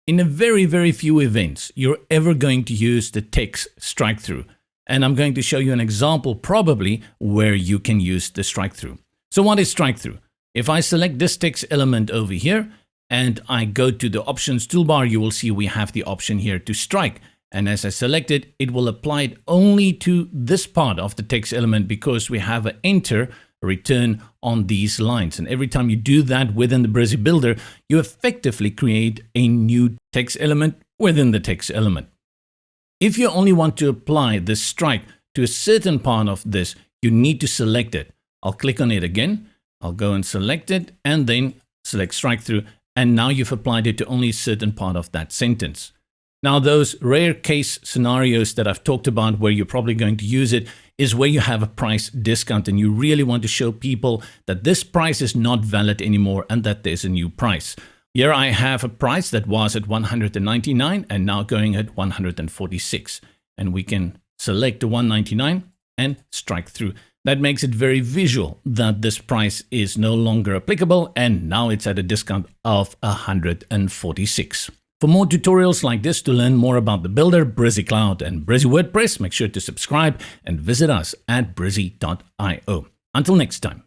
In a very few events, you're ever going to use the text strike-through. And I'm going to show you an example probably where you can use the strike-through. So what is strike-through? If I select this text element over here and I go to the options toolbar, you will see we have the option here to strike. And as I select it, it will apply it only to this part of the text element because we have an enter, a return on these lines. And every time you do that within the Brizy builder, you effectively create a new text element within the text element. If you only want to apply this strike to a certain part of this, you need to select it. I'll click on it again. I'll go and select it and then select strike-through. And now you've applied it to only a certain part of that sentence. Now, those rare case scenarios that I've talked about where you're probably going to use it is where you have a price discount and you really want to show people that this price is not valid anymore and that there's a new price. Here I have a price that was at $199 and now going at $146. And we can select the $199 and strike through. That makes it very visual that this price is no longer applicable and now it's at a discount of $146. For more tutorials like this to learn more about the builder, Brizy Cloud and Brizy WordPress, make sure to subscribe and visit us at brizy.io. Until next time.